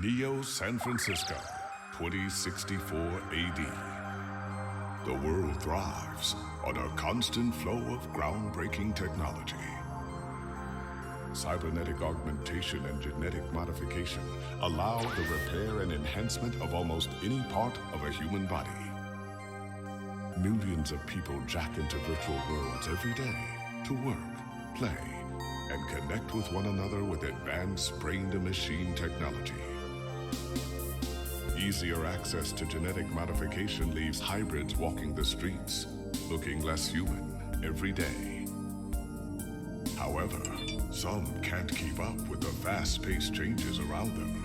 Neo San Francisco, 2064 AD. The world thrives on a constant flow of groundbreaking technology. Cybernetic augmentation and genetic modification allow the repair and enhancement of almost any part of a human body. Millions of people jack into virtual worlds every day to work, play, and connect with one another with advanced brain-to-machine technology. Easier access to genetic modification leaves hybrids walking the streets, looking less human every day. However, some can't keep up with the fast-paced changes around them.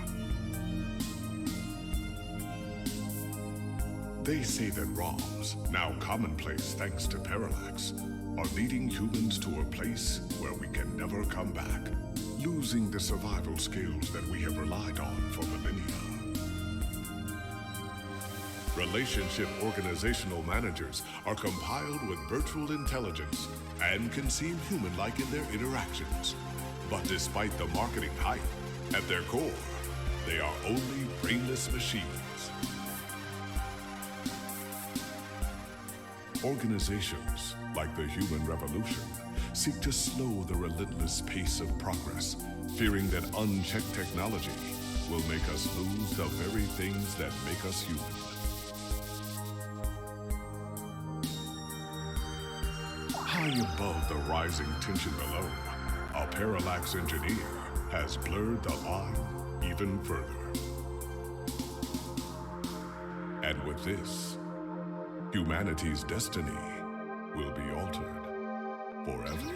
They say that ROMs, now commonplace thanks to Parallax, are leading humans to a place where we can never come back, losing the survival skills that we have relied on for millennia. Relationship organizational managers are compiled with virtual intelligence and can seem human-like in their interactions. But despite the marketing hype, at their core, they are only brainless machines. Organizations, like the Human Revolution, seek to slow the relentless pace of progress, fearing that unchecked technology will make us lose the very things that make us human. High above the rising tension below, a Parallax engineer has blurred the line even further. And with this, humanity's destiny will be altered forever.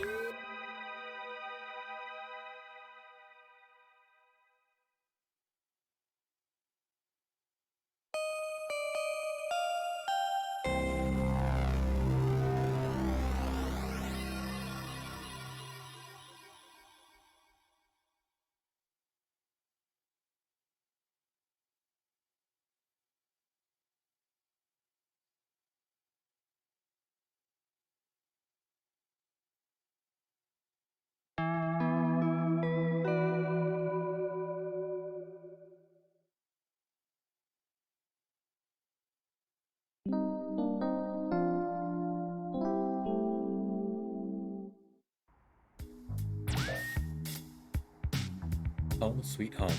Home sweet home.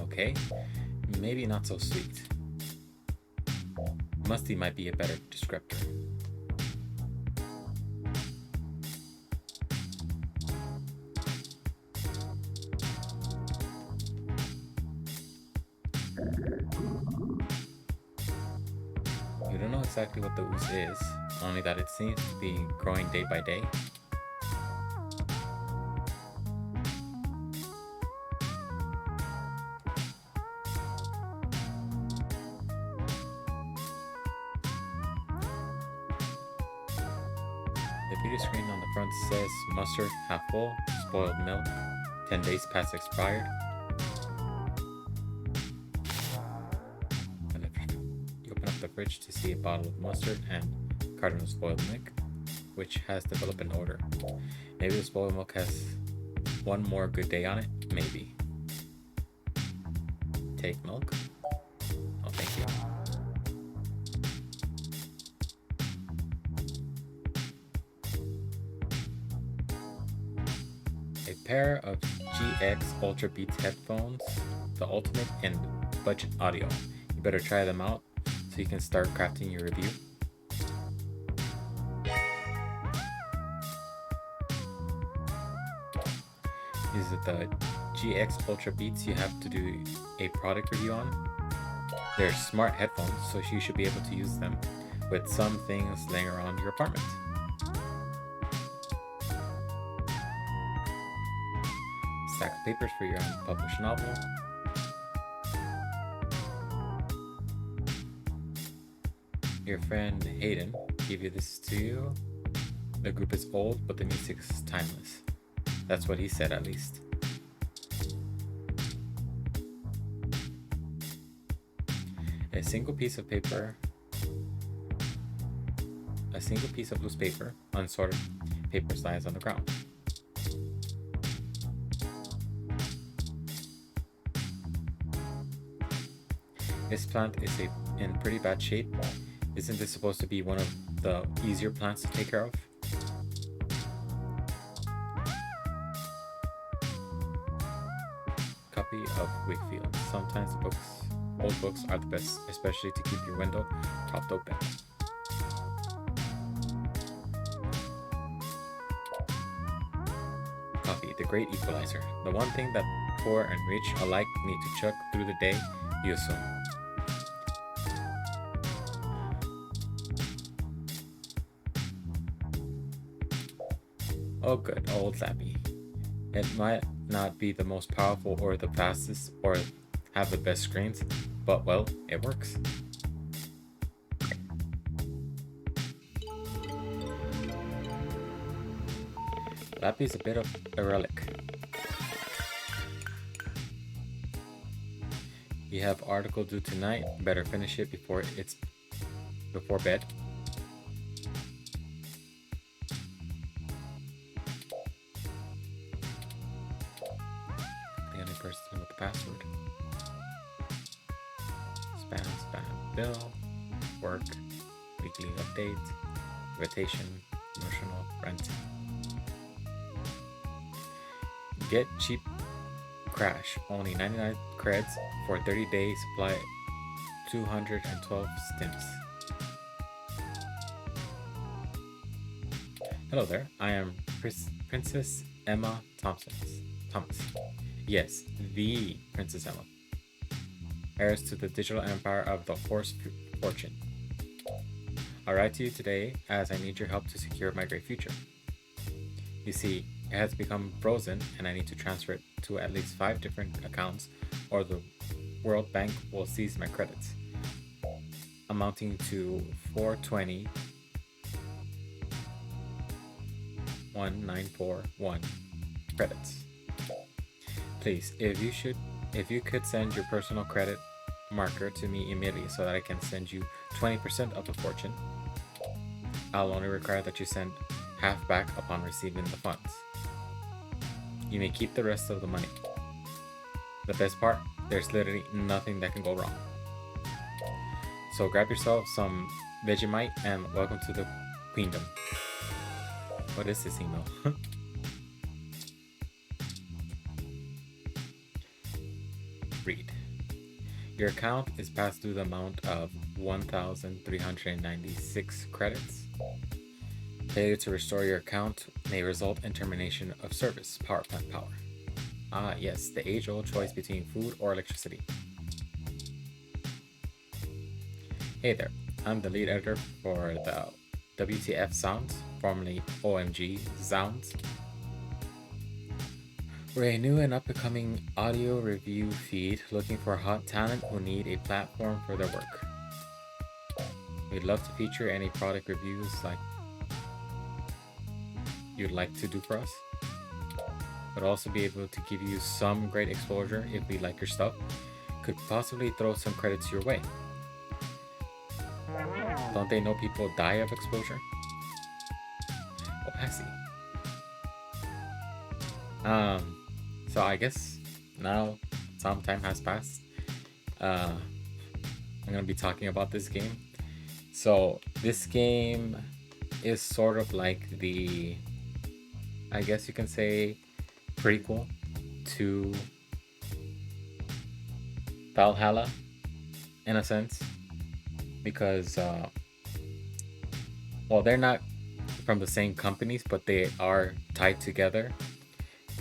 Okay, maybe not so sweet. Musty might be a better descriptor. We don't know exactly what the ooze is, only that it seems to be growing day by day. The beauty screen on the front says mustard half full, spoiled milk, 10 days past expired. And you open up the fridge to see a bottle of mustard and a carton of spoiled milk, which has developed an odor. Maybe the spoiled milk has one more good day on it, maybe. Take milk? Oh, thank you. A pair of GX Ultra Beats headphones, the ultimate in budget audio. You better try them out so you can start crafting your review. Is it the GX Ultra Beats you have to do a product review on? They're smart headphones, so you should be able to use them with some things laying around your apartment. Stack of papers for your unpublished novel. Your friend Hayden gave you this to you. The group is old, but the music is timeless. That's what he said, at least. A single piece of loose paper, unsorted papers lies on the ground. This plant is in pretty bad shape. Isn't this supposed to be one of the easier plants to take care of? Copy of Wakefield. Sometimes old books are the best, especially to keep your window propped open. Copy, the great equalizer. The one thing that poor and rich alike need to chuck through the day, you assume. Oh good, old Lappy. It might not be the most powerful or the fastest or have the best screens, but well, it works. Lappy's a bit of a relic. You have article due tonight. Better finish it before bed. The only person with the password. Spam, bill, work, weekly update, invitation, emotional, rent. Get cheap crash, only 99 creds for 30-day supply, 212 stims. Hello there, I am Princess Emma Thomas. Yes, the Princess Emma. Heirs to the digital empire of the Horse Fortune. I write to you today as I need your help to secure my great future. You see, it has become frozen and I need to transfer it to at least 5 different accounts or the World Bank will seize my credits, amounting to 420,194,1 credits. Please, if you could send your personal credit marker to me immediately so that I can send you 20% of the fortune. I'll only require that you send half back upon receiving the funds. You may keep the rest of the money. The best part, there's literally nothing that can go wrong. So grab yourself some Vegemite and welcome to the Queendom. What is this email? Read. Your account is past due the amount of 1,396 credits. Failure to restore your account may result in termination of service. Power plant power. Ah, yes, the age-old choice between food or electricity. Hey there, I'm the lead editor for the WTF Sounds, formerly OMG Sounds. We're a new and up-and-coming audio review feed looking for hot talent who need a platform for their work. We'd love to feature any product reviews like you'd like to do for us. But also be able to give you some great exposure if we like your stuff. Could possibly throw some credits your way. Don't they know people die of exposure? Oh, I see. So I guess now some time has passed. I'm gonna be talking about this game. So this game is sort of like the, I guess you can say, prequel to Valhalla in a sense, because well, they're not from the same companies, but they are tied together,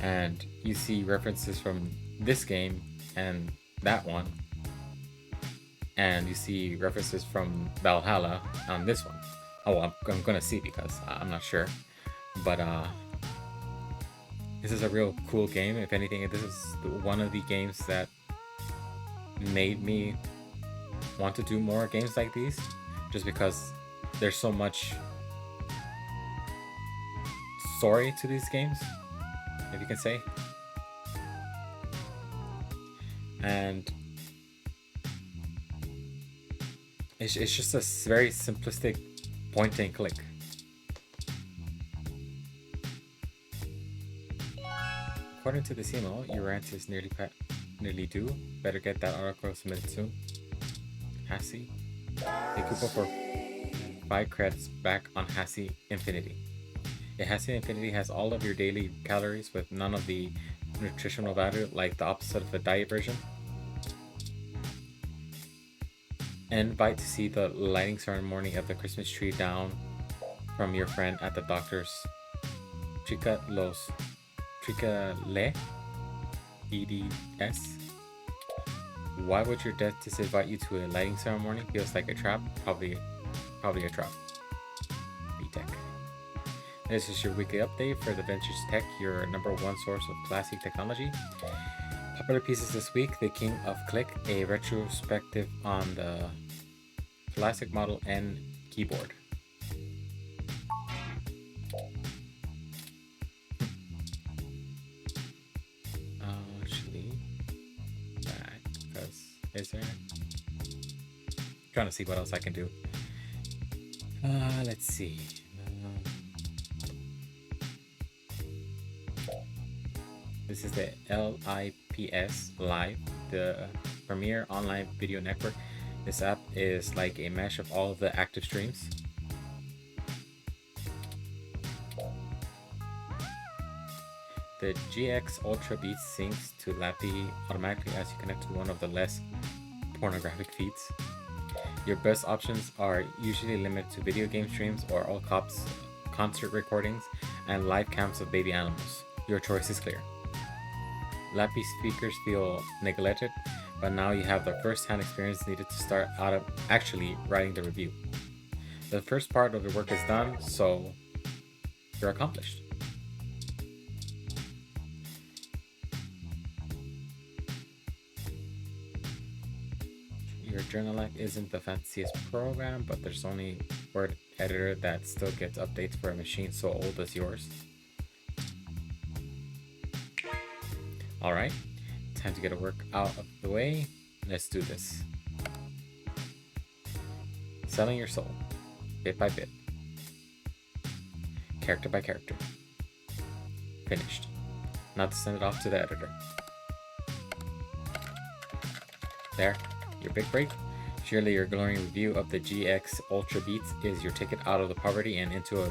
and you see references from this game and that one, and you see references from Valhalla on this one. Oh, I'm gonna see because I'm not sure, but this is a real cool game. If anything, this is one of the games that made me want to do more games like these, just because there's so much story to these games, if you can say. And it's just a very simplistic point and click. According to this email, your rent is nearly due. Better get that article submitted soon. Hassie. A coupon for 5 credits back on Hassie Infinity. A Hassie Infinity has all of your daily calories with none of the nutritional value, like the opposite of a diet version. And invite to see the lighting ceremony of the Christmas tree down from your friend at the doctor's Tricale EDS. Why would your dentist invite you to a lighting ceremony? Feels like a trap. Probably a trap. VTech. This is your weekly update for the Ventures Tech, your #1 source of classic technology. Popular pieces this week: The King of Click, a retrospective on the classic Model N keyboard. Actually, back, because is there? Trying to see what else I can do. Let's see. This is the LIPS Live, the premier online video network. This app is like a mesh of all of the active streams. The GX Ultra Beats syncs to Lappy automatically as you connect to one of the less pornographic feeds. Your best options are usually limited to video game streams or all cops concert recordings and live cams of baby animals. Your choice is clear. Lappy speakers feel neglected, but now you have the first-hand experience needed to start out of actually writing the review. The first part of the work is done, so you're accomplished. Your Journalec isn't the fanciest program, but there's only word editor that still gets updates for a machine so old as yours. Alright, time to get a work out of the way. Let's do this. Selling your soul, bit by bit, character by character. Finished. Now to send it off to the editor. There, your big break. Surely your glowing review of the GX Ultra Beats is your ticket out of the poverty and into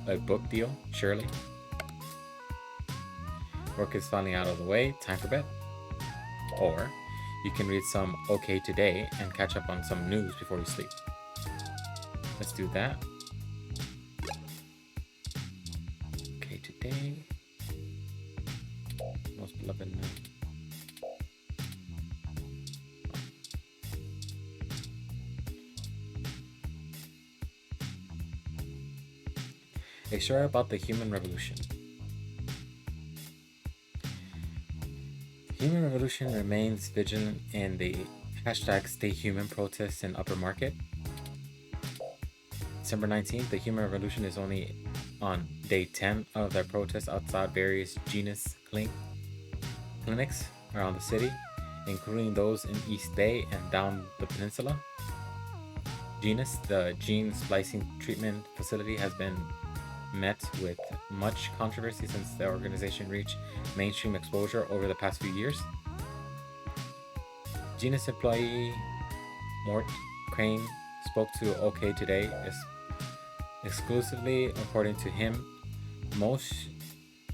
a book deal, surely. Work is finally out of the way, time for bed. Or you can read some OK Today and catch up on some news before you sleep. Let's do that. OK Today. Most beloved. A story about the human revolution. Human Revolution remains vigilant in the #StayHuman protests in Upper Market. December 19th, the Human Revolution is only on day 10 of their protests outside various Genus clinics around the city, including those in East Bay and down the peninsula. Genus, the gene splicing treatment facility, has been met with much controversy since the organization reached mainstream exposure over the past few years. Genus employee Mort Crane spoke to OK Today exclusively. According to him, most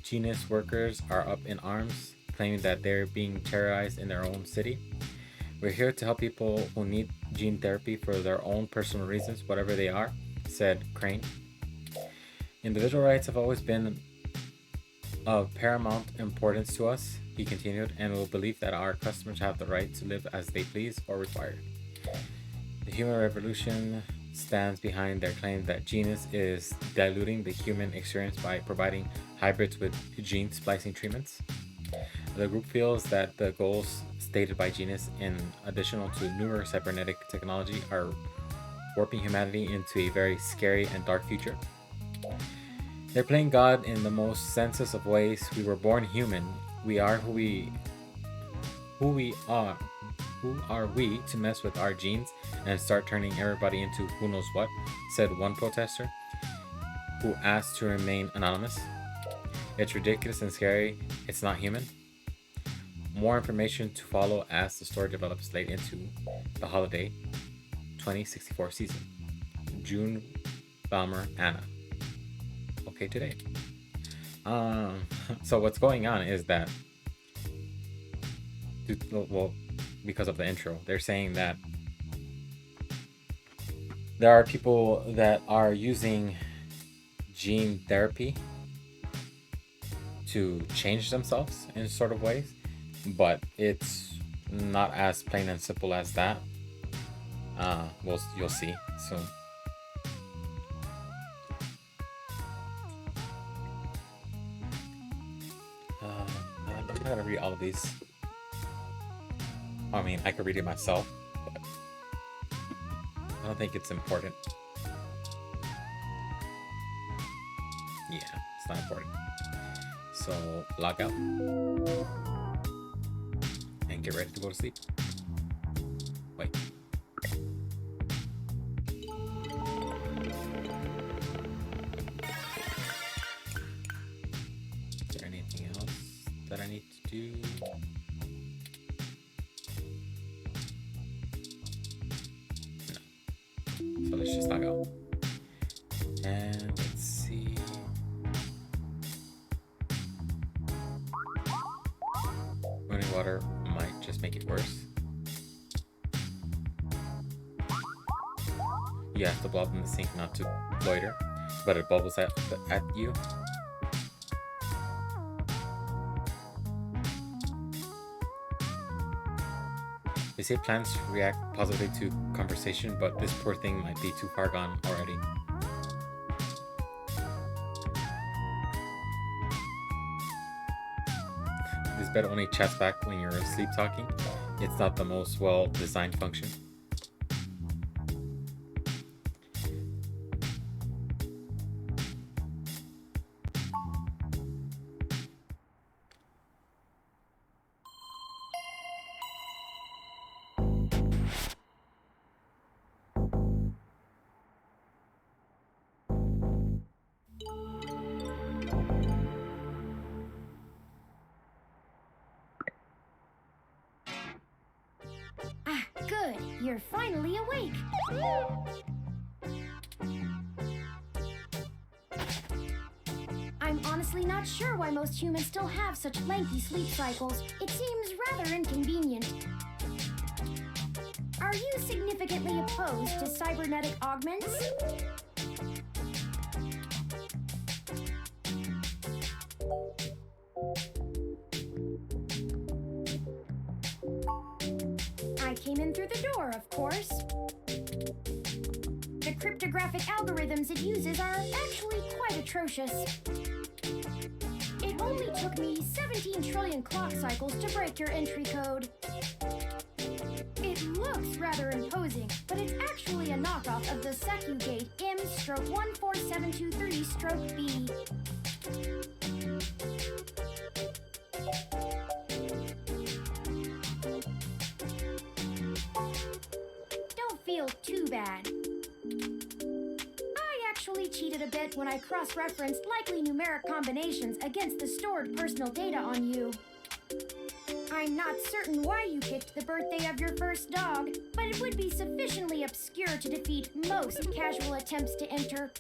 Genus workers are up in arms, claiming that they're being terrorized in their own city. We're here to help people who need gene therapy for their own personal reasons, whatever they are, said Crane. Individual rights have always been of paramount importance to us, he continued, and we believe that our customers have the right to live as they please or require. The Human Revolution stands behind their claim that Genus is diluting the human experience by providing hybrids with gene splicing treatments. The group feels that the goals stated by Genus, in addition to newer cybernetic technology, are warping humanity into a very scary and dark future. They're playing God in the most senseless of ways. We were born human. We are who we are. Who are we to mess with our genes and start turning everybody into who knows what, said one protester, who asked to remain anonymous. It's ridiculous and scary. It's not human. More information to follow as the story develops late into the holiday 2064 season. June Balmer Anna. Okay, today. So what's going on is that, well, because of the intro, they're saying that there are people that are using gene therapy to change themselves in sort of ways, but it's not as plain and simple as that. You'll see soon. I'm not gonna read all of these. I mean, I could read it myself, but I don't think it's important. Yeah, it's not important. So log out and get ready to go to sleep. Wait. Is there anything else that I need to do? No. So let's just log out. And let's see. Running water might just make it worse. You have to blow up in the sink not to loiter, but it bubbles at you. They say plants react positively to conversation, but this poor thing might be too far gone already. This bed only chats back when you're asleep talking. It's not the most well-designed function. Good, you're finally awake. I'm honestly not sure why most humans still have such lengthy sleep cycles. It seems rather inconvenient. Are you significantly opposed to cybernetic augments? I came in through the door, of course. The cryptographic algorithms it uses are actually quite atrocious. It only took me 17 trillion clock cycles to break your entry code. It looks rather imposing, but it's actually a knockoff of the SecuGate M/14723-B. Don't feel too bad. I actually cheated a bit when I cross-referenced likely numeric combinations against the stored personal data on you. I'm not certain why you picked the birthday of your first dog, but it would be sufficiently obscure to defeat most casual attempts to enter.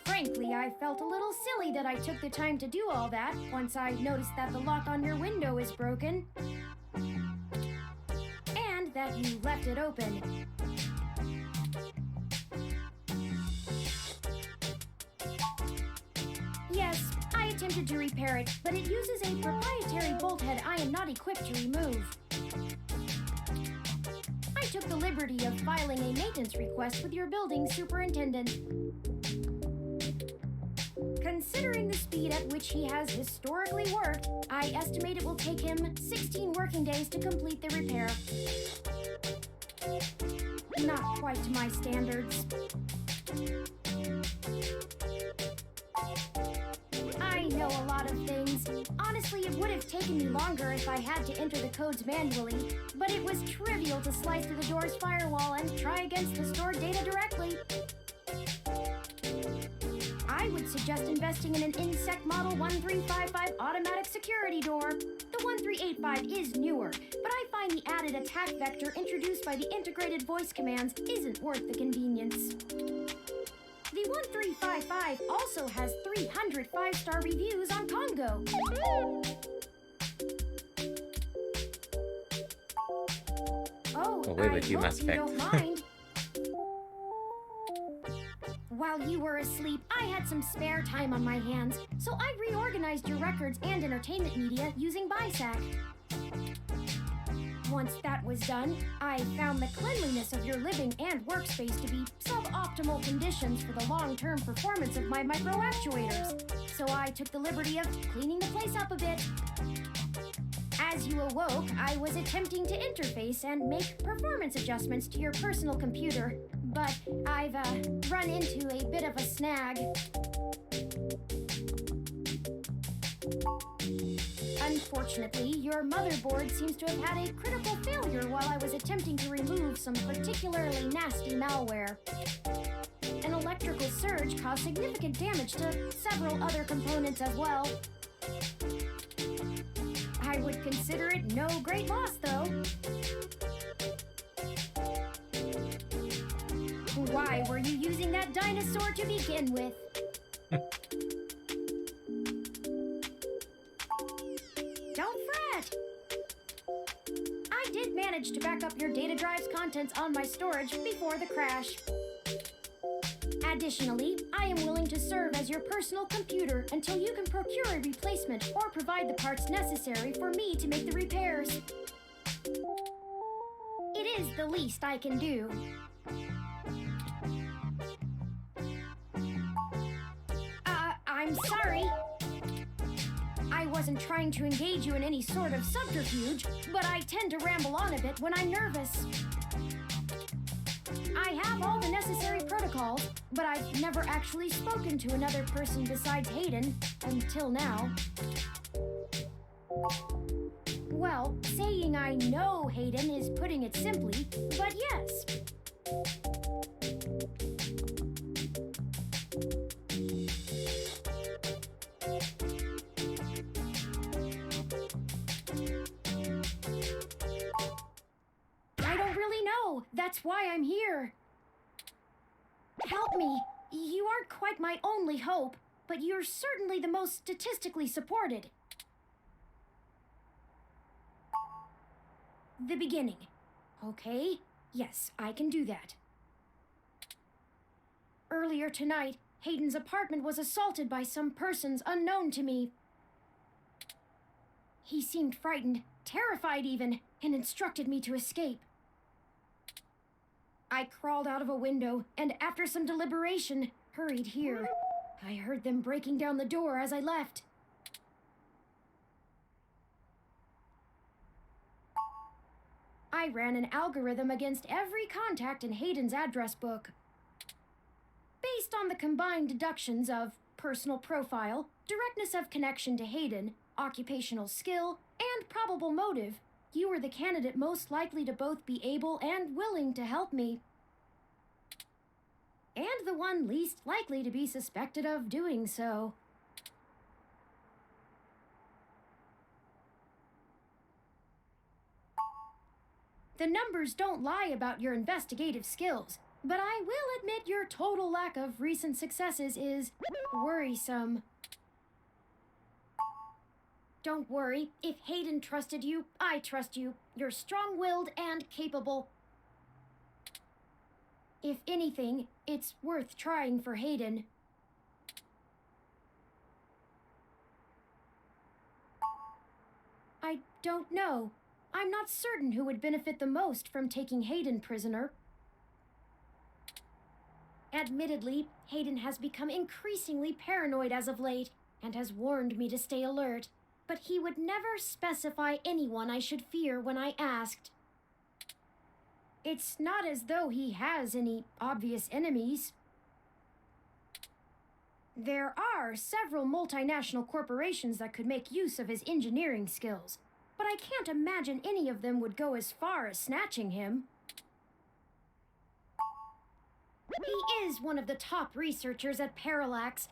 Frankly, I felt a little silly that I took the time to do all that once I noticed that the lock on your window is broken. And that you left it open. Yes, I attempted to repair it, but it uses a proprietary bolt head I am not equipped to remove. I took the liberty of filing a maintenance request with your building superintendent. Considering the speed at which he has historically worked, I estimate it will take him 16 working days to complete the repair. Not quite to my standards. I know a lot of things. Honestly, it would have taken me longer if I had to enter the codes manually, but it was trivial to slice through the door's firewall and try against the stored data directly. I I would suggest investing in an Insect Model 1355 automatic security door. The 1385 is newer, but I find the added attack vector introduced by the integrated voice commands isn't worth the convenience. The 1355 also has 300 5-star reviews on Congo. Oh, way with I you, hope Mass you Effect. don't mind. While you were asleep, I had some spare time on my hands, so I reorganized your records and entertainment media using BISAC. Once that was done, I found the cleanliness of your living and workspace to be suboptimal conditions for the long-term performance of my micro-actuators, so I took the liberty of cleaning the place up a bit. As you awoke, I was attempting to interface and make performance adjustments to your personal computer, but I've run into a bit of a snag. Unfortunately, your motherboard seems to have had a critical failure while I was attempting to remove some particularly nasty malware. An electrical surge caused significant damage to several other components as well. I would consider it no great loss, though. Why were you using that dinosaur to begin with? Don't fret! I did manage to back up your data drive's contents on my storage before the crash. Additionally, I am willing to serve as your personal computer until you can procure a replacement or provide the parts necessary for me to make the repairs. It is the least I can do. I'm sorry. I wasn't trying to engage you in any sort of subterfuge, but I tend to ramble on a bit when I'm nervous. I have all the necessary protocols, but I've never actually spoken to another person besides Hayden until now. Well, saying I know Hayden is putting it simply, but yes. I don't really know. That's why I'm here. Help me. You aren't quite my only hope, but you're certainly the most statistically supported. The beginning. Okay, yes, I can do that. Earlier tonight, Hayden's apartment was assaulted by some persons unknown to me. He seemed frightened, terrified even, and instructed me to escape. I crawled out of a window, and after some deliberation, hurried here. I heard them breaking down the door as I left. I ran an algorithm against every contact in Hayden's address book. Based on the combined deductions of personal profile, directness of connection to Hayden, occupational skill, and probable motive, you were the candidate most likely to both be able and willing to help me. And the one least likely to be suspected of doing so. The numbers don't lie about your investigative skills, but I will admit your total lack of recent successes is worrisome. Don't worry, if Hayden trusted you, I trust you. You're strong-willed and capable. If anything, it's worth trying for Hayden. I don't know. I'm not certain who would benefit the most from taking Hayden prisoner. Admittedly, Hayden has become increasingly paranoid as of late, and has warned me to stay alert. But he would never specify anyone I should fear when I asked. It's not as though he has any obvious enemies. There are several multinational corporations that could make use of his engineering skills, but I can't imagine any of them would go as far as snatching him. He is one of the top researchers at Parallax,